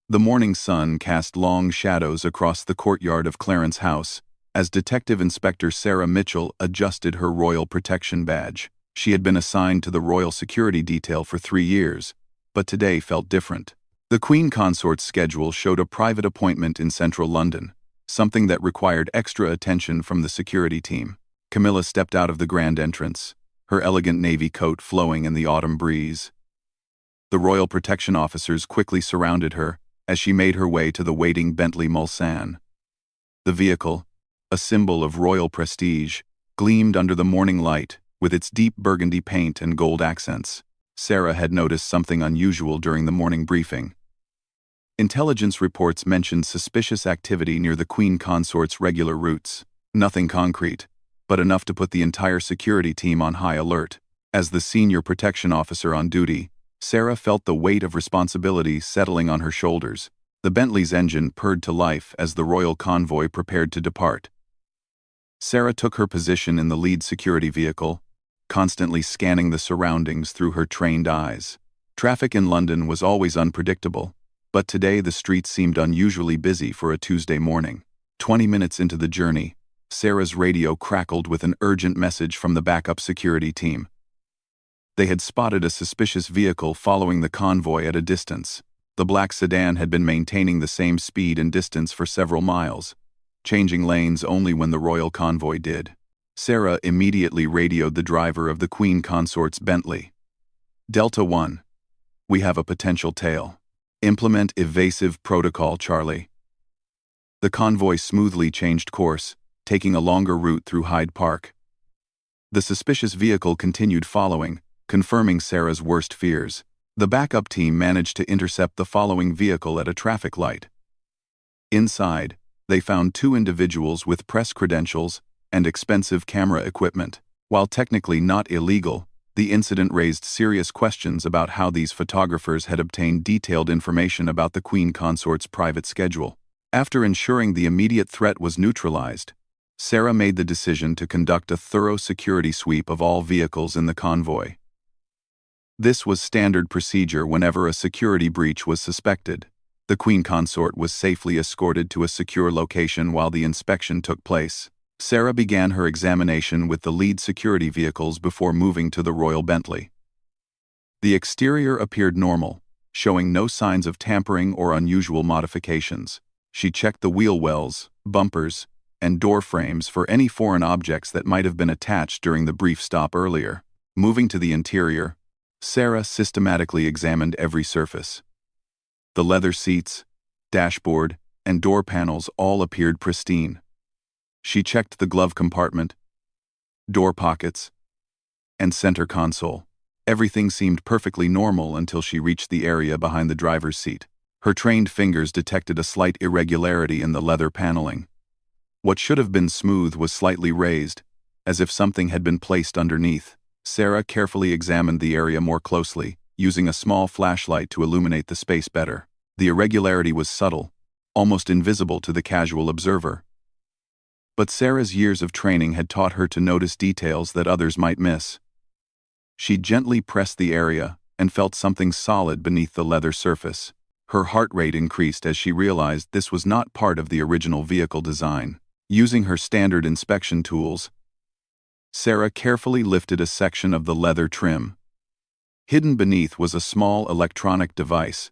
The morning sun cast long shadows across the courtyard of Clarence's house as Detective Inspector Sarah Mitchell adjusted her Royal Protection badge. She had been assigned to the Royal Security Detail for 3 years, but today felt different. The Queen Consort's schedule showed a private appointment in central London, something that required extra attention from the security team. Camilla stepped out of the grand entrance, her elegant navy coat flowing in the autumn breeze. The Royal Protection officers quickly surrounded her as she made her way to the waiting Bentley Mulsanne. The vehicle, a symbol of royal prestige, gleamed under the morning light with its deep burgundy paint and gold accents. Sarah had noticed something unusual during the morning briefing. Intelligence reports mentioned suspicious activity near the Queen Consort's regular routes. Nothing concrete, but enough to put the entire security team on high alert. As the senior protection officer on duty, Sarah felt the weight of responsibility settling on her shoulders. The Bentley's engine purred to life as the royal convoy prepared to depart. Sarah took her position in the lead security vehicle, constantly scanning the surroundings through her trained eyes. Traffic in London was always unpredictable, but today the streets seemed unusually busy for a Tuesday morning. 20 minutes into the journey, Sarah's radio crackled with an urgent message from the backup security team. They had spotted a suspicious vehicle following the convoy at a distance. The black sedan had been maintaining the same speed and distance for several miles, changing lanes only when the royal convoy did. Sarah immediately radioed the driver of the Queen Consort's Bentley. Delta 1. We have a potential tail. Implement evasive protocol, Charlie. The convoy smoothly changed course, taking a longer route through Hyde Park. The suspicious vehicle continued following, confirming Sarah's worst fears. The backup team managed to intercept the following vehicle at a traffic light. Inside, they found 2 individuals with press credentials and expensive camera equipment. While technically not illegal, the incident raised serious questions about how these photographers had obtained detailed information about the Queen Consort's private schedule. After ensuring the immediate threat was neutralized, Sarah made the decision to conduct a thorough security sweep of all vehicles in the convoy. This was standard procedure whenever a security breach was suspected. The Queen Consort was safely escorted to a secure location while the inspection took place. Sarah began her examination with the lead security vehicles before moving to the Royal Bentley. The exterior appeared normal, showing no signs of tampering or unusual modifications. She checked the wheel wells, bumpers, and door frames for any foreign objects that might have been attached during the brief stop earlier. Moving to the interior, Sarah systematically examined every surface. The leather seats, dashboard, and door panels all appeared pristine. She checked the glove compartment, door pockets, and center console. Everything seemed perfectly normal until she reached the area behind the driver's seat. Her trained fingers detected a slight irregularity in the leather paneling. What should have been smooth was slightly raised, as if something had been placed underneath. Sarah carefully examined the area more closely, using a small flashlight to illuminate the space better. The irregularity was subtle, almost invisible to the casual observer. But Sarah's years of training had taught her to notice details that others might miss. She gently pressed the area and felt something solid beneath the leather surface. Her heart rate increased as she realized this was not part of the original vehicle design. Using her standard inspection tools, Sarah carefully lifted a section of the leather trim. Hidden beneath was a small electronic device,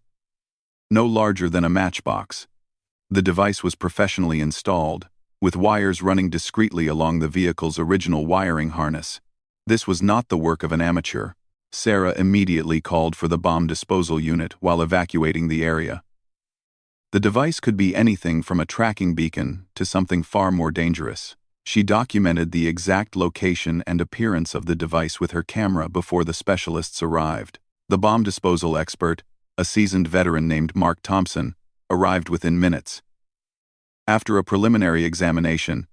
no larger than a matchbox. The device was professionally installed, with wires running discreetly along the vehicle's original wiring harness. This was not the work of an amateur. Sarah immediately called for the bomb disposal unit while evacuating the area. The device could be anything from a tracking beacon to something far more dangerous. She documented the exact location and appearance of the device with her camera before the specialists arrived. The bomb disposal expert, a seasoned veteran named Mark Thompson, arrived within minutes. After a preliminary examination,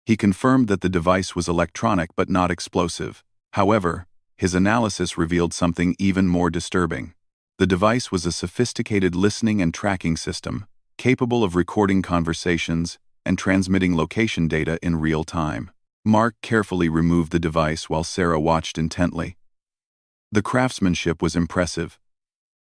he confirmed that the device was electronic but not explosive. However, his analysis revealed something even more disturbing. The device was a sophisticated listening and tracking system, capable of recording conversations and transmitting location data in real time. Mark carefully removed the device while Sarah watched intently. The craftsmanship was impressive.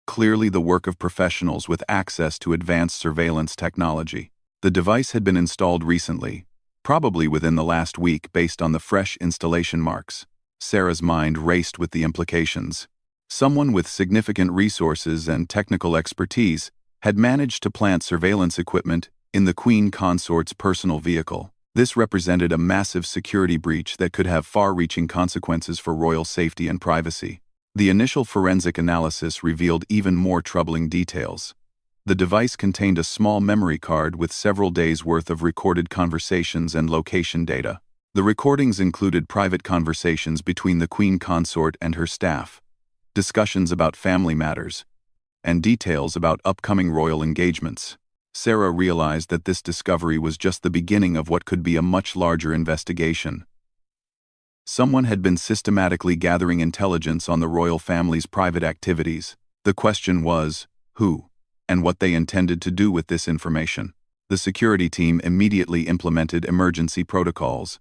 clearly the work of professionals with access to advanced surveillance technology. The device had been installed recently, probably within the last week based on the fresh installation marks. Sarah's mind raced with the implications. Someone with significant resources and technical expertise had managed to plant surveillance equipment in the Queen Consort's personal vehicle. This represented a massive security breach that could have far-reaching consequences for royal safety and privacy. The initial forensic analysis revealed even more troubling details. The device contained a small memory card with several days' worth of recorded conversations and location data. The recordings included private conversations between the Queen Consort and her staff, discussions about family matters, and details about upcoming royal engagements. Sarah realized that this discovery was just the beginning of what could be a much larger investigation. Someone had been systematically gathering intelligence on the royal family's private activities. The question was, who, and what they intended to do with this information. The security team immediately implemented emergency protocols.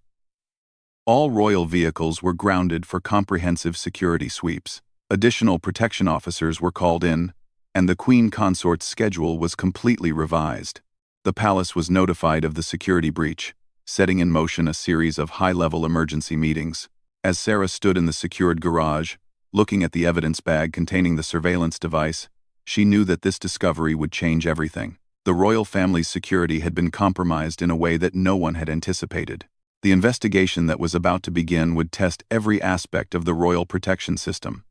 All royal vehicles were grounded for comprehensive security sweeps. Additional protection officers were called in, and the Queen Consort's schedule was completely revised. The palace was notified of the security breach, setting in motion a series of high-level emergency meetings. As Sarah stood in the secured garage, looking at the evidence bag containing the surveillance device, she knew that this discovery would change everything. The royal family's security had been compromised in a way that no one had anticipated. The investigation that was about to begin would test every aspect of the royal protection system.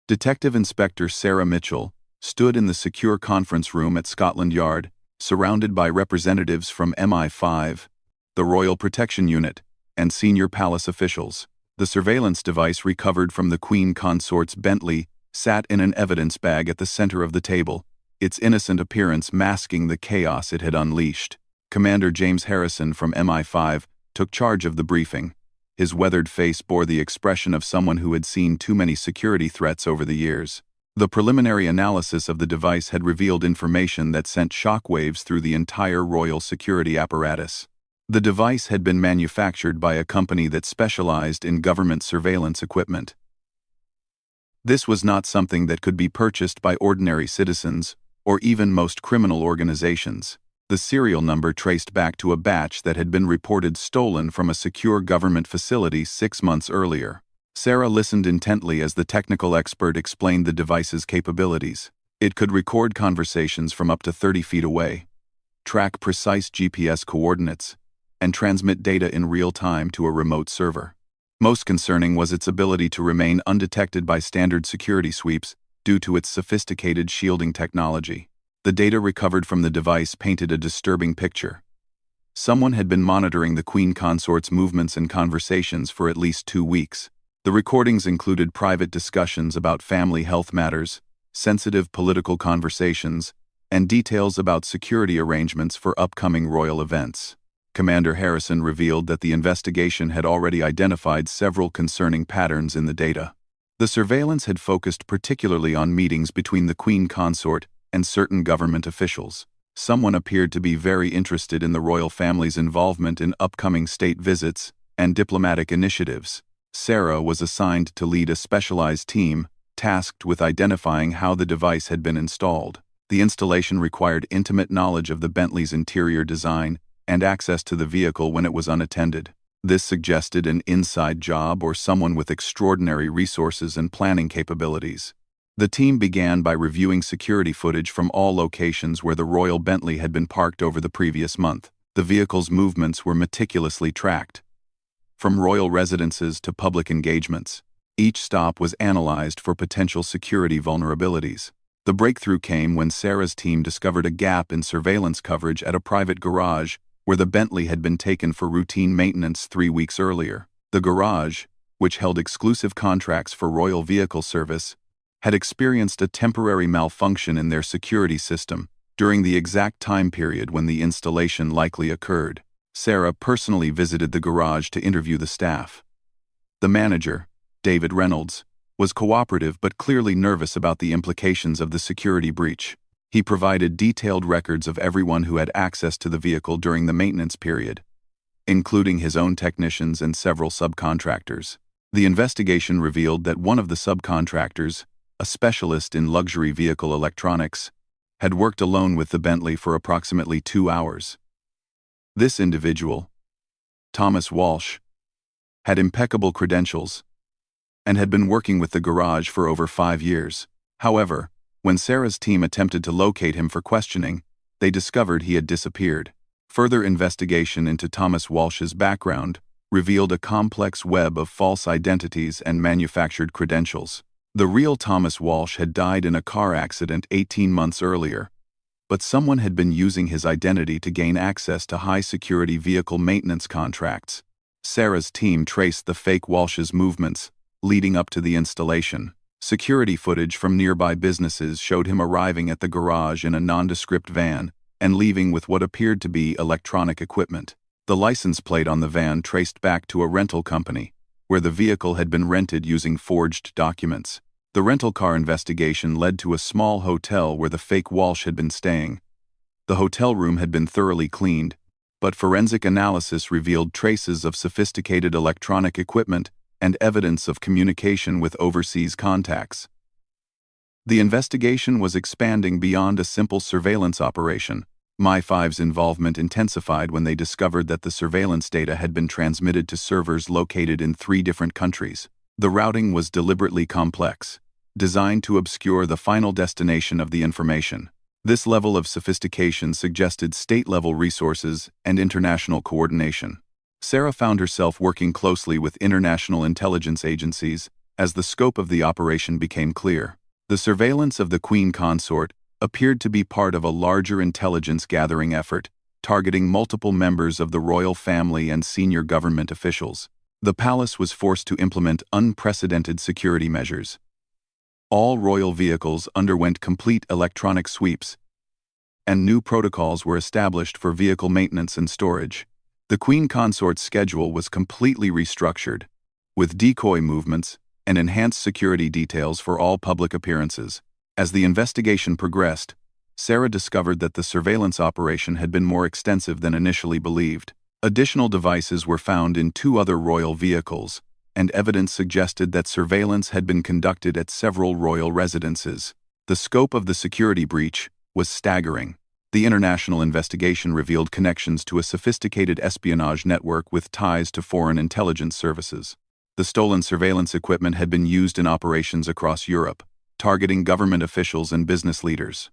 Detective Inspector Sarah Mitchell stood in the secure conference room at Scotland Yard, surrounded by representatives from MI5, the Royal Protection Unit, and senior palace officials. The surveillance device recovered from the Queen Consort's Bentley sat in an evidence bag at the center of the table, its innocent appearance masking the chaos it had unleashed. Commander James Harrison from MI5 took charge of the briefing. His weathered face bore the expression of someone who had seen too many security threats over the years. The preliminary analysis of the device had revealed information that sent shockwaves through the entire royal security apparatus. The device had been manufactured by a company that specialized in government surveillance equipment. This was not something that could be purchased by ordinary citizens or even most criminal organizations. The serial number traced back to a batch that had been reported stolen from a secure government facility 6 months earlier. Sarah listened intently as the technical expert explained the device's capabilities. It could record conversations from up to 30 feet away, track precise GPS coordinates, and transmit data in real time to a remote server. Most concerning was its ability to remain undetected by standard security sweeps due to its sophisticated shielding technology. The data recovered from the device painted a disturbing picture. Someone had been monitoring the Queen Consort's movements and conversations for at least 2 weeks. The recordings included private discussions about family health matters, sensitive political conversations, and details about security arrangements for upcoming royal events. Commander Harrison revealed that the investigation had already identified several concerning patterns in the data. The surveillance had focused particularly on meetings between the Queen Consort and certain government officials. Someone appeared to be very interested in the royal family's involvement in upcoming state visits and diplomatic initiatives. Sarah was assigned to lead a specialized team tasked with identifying how the device had been installed. The installation required intimate knowledge of the Bentley's interior design and access to the vehicle when it was unattended. This suggested an inside job or someone with extraordinary resources and planning capabilities. The team began by reviewing security footage from all locations where the Royal Bentley had been parked over the previous month. The vehicle's movements were meticulously tracked, from royal residences to public engagements. Each stop was analyzed for potential security vulnerabilities. The breakthrough came when Sarah's team discovered a gap in surveillance coverage at a private garage where the Bentley had been taken for routine maintenance 3 weeks earlier. The garage, which held exclusive contracts for royal vehicle service, had experienced a temporary malfunction in their security system during the exact time period when the installation likely occurred. Sarah personally visited the garage to interview the staff. The manager, David Reynolds, was cooperative but clearly nervous about the implications of the security breach. He provided detailed records of everyone who had access to the vehicle during the maintenance period, including his own technicians and several subcontractors. The investigation revealed that one of the subcontractors, a specialist in luxury vehicle electronics, had worked alone with the Bentley for approximately 2 hours. This individual, Thomas Walsh, had impeccable credentials and had been working with the garage for over 5 years. However, when Sarah's team attempted to locate him for questioning, they discovered he had disappeared. Further investigation into Thomas Walsh's background revealed a complex web of false identities and manufactured credentials. The real Thomas Walsh had died in a car accident 18 months earlier, but someone had been using his identity to gain access to high-security vehicle maintenance contracts. Sarah's team traced the fake Walsh's movements leading up to the installation. Security footage from nearby businesses showed him arriving at the garage in a nondescript van and leaving with what appeared to be electronic equipment. The license plate on the van traced back to a rental company, where the vehicle had been rented using forged documents. The rental car investigation led to a small hotel where the fake Walsh had been staying. The hotel room had been thoroughly cleaned, but forensic analysis revealed traces of sophisticated electronic equipment and evidence of communication with overseas contacts. The investigation was expanding beyond a simple surveillance operation. Mi-5's involvement intensified when they discovered that the surveillance data had been transmitted to servers located in 3 different countries. The routing was deliberately complex, designed to obscure the final destination of the information. This level of sophistication suggested state-level resources and international coordination. Sarah found herself working closely with international intelligence agencies as the scope of the operation became clear. The surveillance of the Queen Consort appeared to be part of a larger intelligence-gathering effort, targeting multiple members of the royal family and senior government officials. The palace was forced to implement unprecedented security measures. All royal vehicles underwent complete electronic sweeps, and new protocols were established for vehicle maintenance and storage. The Queen Consort's schedule was completely restructured, with decoy movements and enhanced security details for all public appearances. As the investigation progressed, Sarah discovered that the surveillance operation had been more extensive than initially believed. Additional devices were found in 2 other royal vehicles, and evidence suggested that surveillance had been conducted at several royal residences. The scope of the security breach was staggering. The international investigation revealed connections to a sophisticated espionage network with ties to foreign intelligence services. The stolen surveillance equipment had been used in operations across Europe, targeting government officials and business leaders.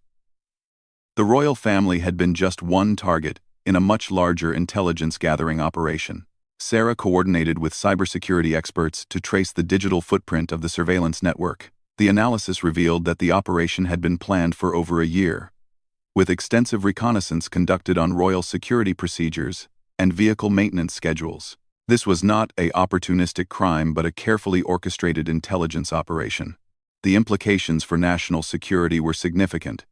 The royal family had been just one target in a much larger intelligence-gathering operation. Sarah coordinated with cybersecurity experts to trace the digital footprint of the surveillance network. The analysis revealed that the operation had been planned for over a year, with extensive reconnaissance conducted on royal security procedures and vehicle maintenance schedules. This was not an opportunistic crime but a carefully orchestrated intelligence operation. The implications for national security were significant.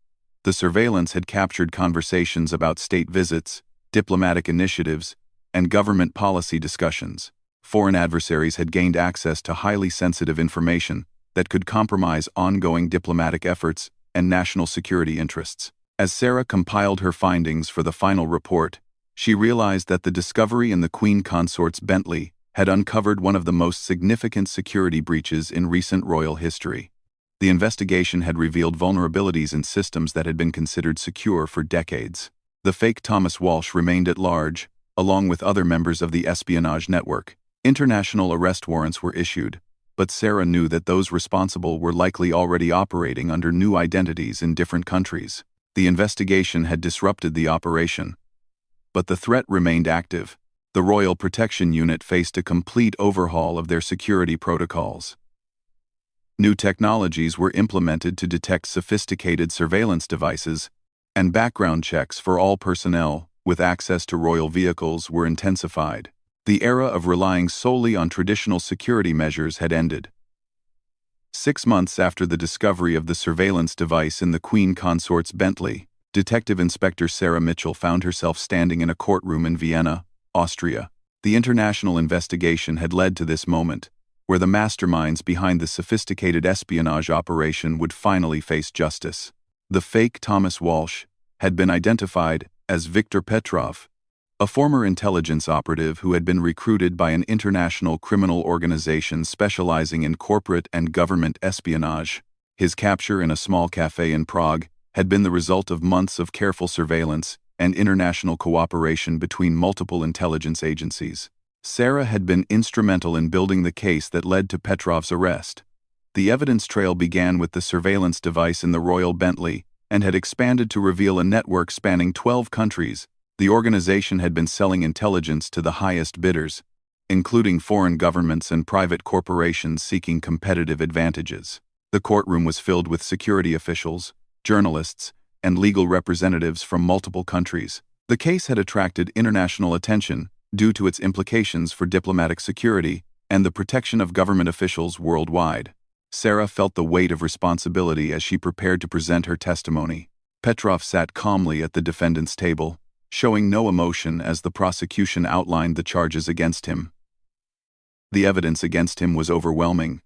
The surveillance had captured conversations about state visits, diplomatic initiatives, and government policy discussions. Foreign adversaries had gained access to highly sensitive information that could compromise ongoing diplomatic efforts and national security interests. As Sarah compiled her findings for the final report, she realized that the discovery in the Queen Consort's Bentley had uncovered one of the most significant security breaches in recent royal history. The investigation had revealed vulnerabilities in systems that had been considered secure for decades. The fake Thomas Walsh remained at large, along with other members of the espionage network. International arrest warrants were issued, but Sarah knew that those responsible were likely already operating under new identities in different countries. The investigation had disrupted the operation, but the threat remained active. The Royal Protection Unit faced a complete overhaul of their security protocols. New technologies were implemented to detect sophisticated surveillance devices, and background checks for all personnel with access to royal vehicles were intensified. The era of relying solely on traditional security measures had ended. 6 months after the discovery of the surveillance device in the Queen Consort's Bentley, Detective Inspector Sarah Mitchell found herself standing in a courtroom in Vienna, Austria. The international investigation had led to this moment, where the masterminds behind the sophisticated espionage operation would finally face justice. The fake Thomas Walsh had been identified as Viktor Petrov, a former intelligence operative who had been recruited by an international criminal organization specializing in corporate and government espionage. His capture in a small cafe in Prague had been the result of months of careful surveillance and international cooperation between multiple intelligence agencies. Sarah had been instrumental in building the case that led to Petrov's arrest. The evidence trail began with the surveillance device in the Royal Bentley and had expanded to reveal a network spanning 12 countries. The organization had been selling intelligence to the highest bidders, including foreign governments and private corporations seeking competitive advantages. The courtroom was filled with security officials, journalists, and legal representatives from multiple countries. The case had attracted international attention due to its implications for diplomatic security and the protection of government officials worldwide. Sarah felt the weight of responsibility as she prepared to present her testimony. Petrov sat calmly at the defendant's table, showing no emotion as the prosecution outlined the charges against him. The evidence against him was overwhelming,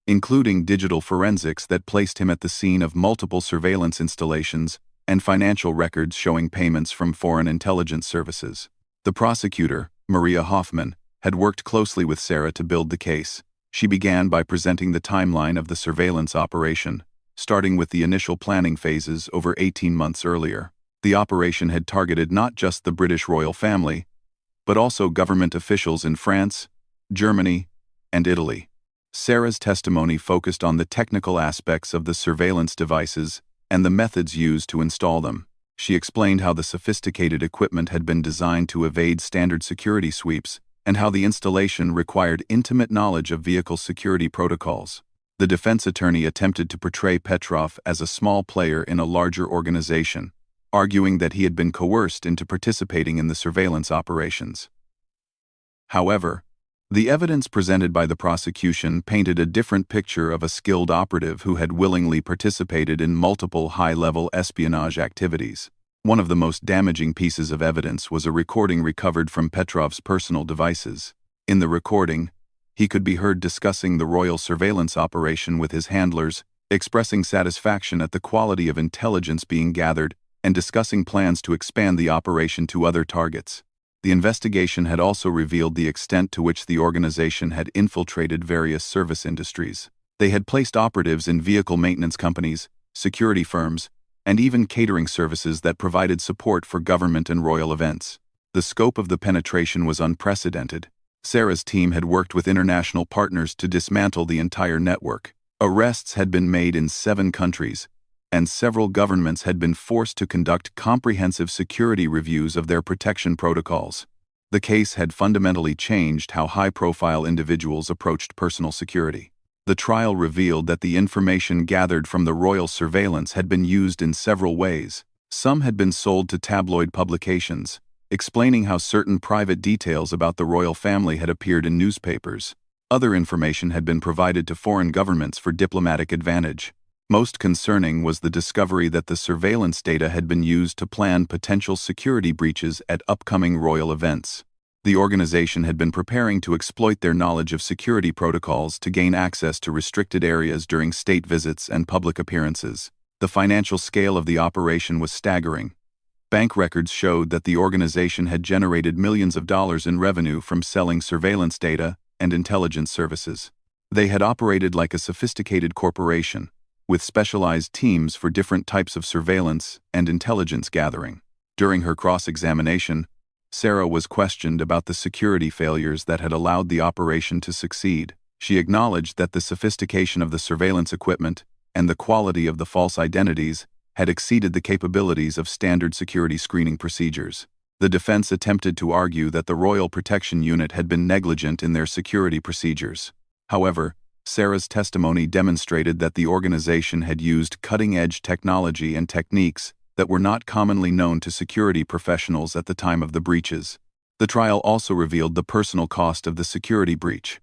including digital forensics that placed him at the scene of multiple surveillance installations and financial records showing payments from foreign intelligence services. The prosecutor, Maria Hoffman, had worked closely with Sarah to build the case. She began by presenting the timeline of the surveillance operation, starting with the initial planning phases over 18 months earlier. The operation had targeted not just the British royal family, but also government officials in France, Germany, and Italy. Sarah's testimony focused on the technical aspects of the surveillance devices and the methods used to install them. She explained how the sophisticated equipment had been designed to evade standard security sweeps and how the installation required intimate knowledge of vehicle security protocols. The defense attorney attempted to portray Petrov as a small player in a larger organization, arguing that he had been coerced into participating in the surveillance operations. However, the evidence presented by the prosecution painted a different picture of a skilled operative who had willingly participated in multiple high-level espionage activities. One of the most damaging pieces of evidence was a recording recovered from Petrov's personal devices. In the recording, he could be heard discussing the royal surveillance operation with his handlers, expressing satisfaction at the quality of intelligence being gathered, and discussing plans to expand the operation to other targets. The investigation had also revealed the extent to which the organization had infiltrated various service industries. They had placed operatives in vehicle maintenance companies, security firms, and even catering services that provided support for government and royal events. The scope of the penetration was unprecedented. Sarah's team had worked with international partners to dismantle the entire network. Arrests had been made in 7 countries, and several governments had been forced to conduct comprehensive security reviews of their protection protocols. The case had fundamentally changed how high-profile individuals approached personal security. The trial revealed that the information gathered from the royal surveillance had been used in several ways. Some had been sold to tabloid publications, explaining how certain private details about the royal family had appeared in newspapers. Other information had been provided to foreign governments for diplomatic advantage. Most concerning was the discovery that the surveillance data had been used to plan potential security breaches at upcoming royal events. The organization had been preparing to exploit their knowledge of security protocols to gain access to restricted areas during state visits and public appearances. The financial scale of the operation was staggering. Bank records showed that the organization had generated millions of dollars in revenue from selling surveillance data and intelligence services. They had operated like a sophisticated corporation, with specialized teams for different types of surveillance and intelligence gathering. During her cross-examination, Sarah was questioned about the security failures that had allowed the operation to succeed. She acknowledged that the sophistication of the surveillance equipment and the quality of the false identities had exceeded the capabilities of standard security screening procedures. The defense attempted to argue that the Royal Protection Unit had been negligent in their security procedures. However, Sarah's testimony demonstrated that the organization had used cutting-edge technology and techniques that were not commonly known to security professionals at the time of the breaches. The trial also revealed the personal cost of the security breach.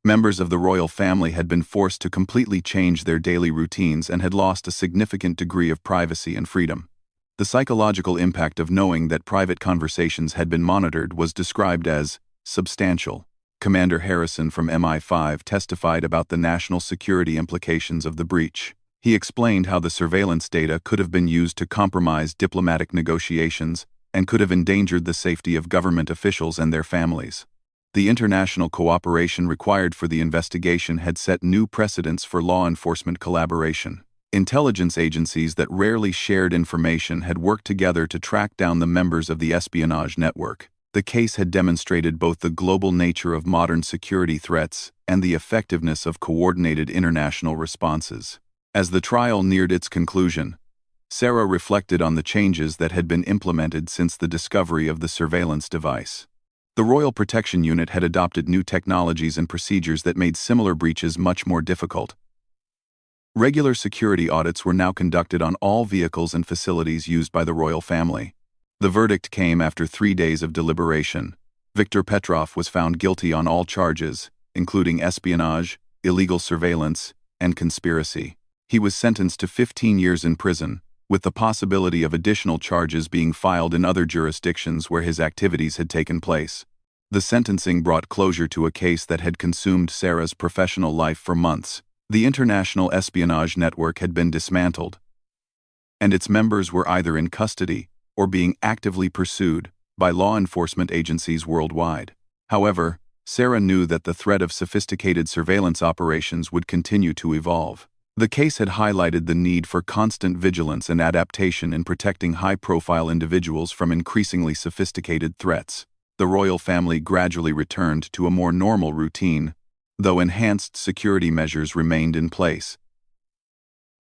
Members of the royal family had been forced to completely change their daily routines and had lost a significant degree of privacy and freedom. The psychological impact of knowing that private conversations had been monitored was described as substantial. Commander Harrison from MI5 testified about the national security implications of the breach. He explained how the surveillance data could have been used to compromise diplomatic negotiations and could have endangered the safety of government officials and their families. The international cooperation required for the investigation had set new precedents for law enforcement collaboration. Intelligence agencies that rarely shared information had worked together to track down the members of the espionage network. The case had demonstrated both the global nature of modern security threats and the effectiveness of coordinated international responses. As the trial neared its conclusion, Sarah reflected on the changes that had been implemented since the discovery of the surveillance device. The Royal Protection Unit had adopted new technologies and procedures that made similar breaches much more difficult. Regular security audits were now conducted on all vehicles and facilities used by the royal family. The verdict came after 3 days of deliberation. Viktor Petrov was found guilty on all charges, including espionage, illegal surveillance, and conspiracy. He was sentenced to 15 years in prison, with the possibility of additional charges being filed in other jurisdictions where his activities had taken place. The sentencing brought closure to a case that had consumed Sarah's professional life for months. The international espionage network had been dismantled, and its members were either in custody or being actively pursued by law enforcement agencies worldwide. However, Sarah knew that the threat of sophisticated surveillance operations would continue to evolve. The case had highlighted the need for constant vigilance and adaptation in protecting high-profile individuals from increasingly sophisticated threats. The royal family gradually returned to a more normal routine, though enhanced security measures remained in place.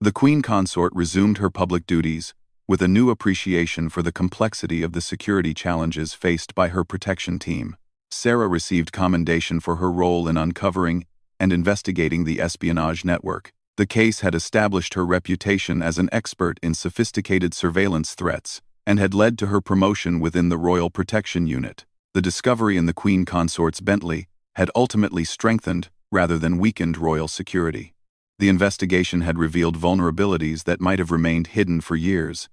The Queen Consort resumed her public duties, with a new appreciation for the complexity of the security challenges faced by her protection team. Sarah received commendation for her role in uncovering and investigating the espionage network. The case had established her reputation as an expert in sophisticated surveillance threats and had led to her promotion within the Royal Protection Unit. The discovery in the Queen Consort's Bentley had ultimately strengthened rather than weakened royal security. The investigation had revealed vulnerabilities that might have remained hidden for years,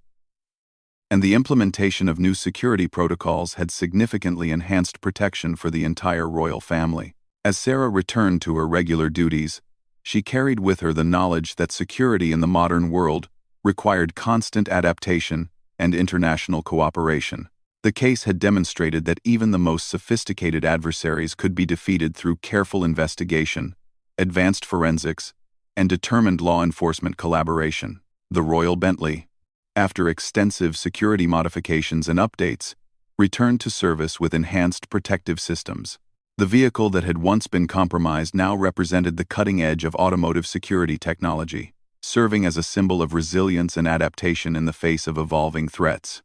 and the implementation of new security protocols had significantly enhanced protection for the entire royal family. As Sarah returned to her regular duties, she carried with her the knowledge that security in the modern world required constant adaptation and international cooperation. The case had demonstrated that even the most sophisticated adversaries could be defeated through careful investigation, advanced forensics, and determined law enforcement collaboration. The Royal Bentley, after extensive security modifications and updates, returned to service with enhanced protective systems. The vehicle that had once been compromised now represented the cutting edge of automotive security technology, serving as a symbol of resilience and adaptation in the face of evolving threats.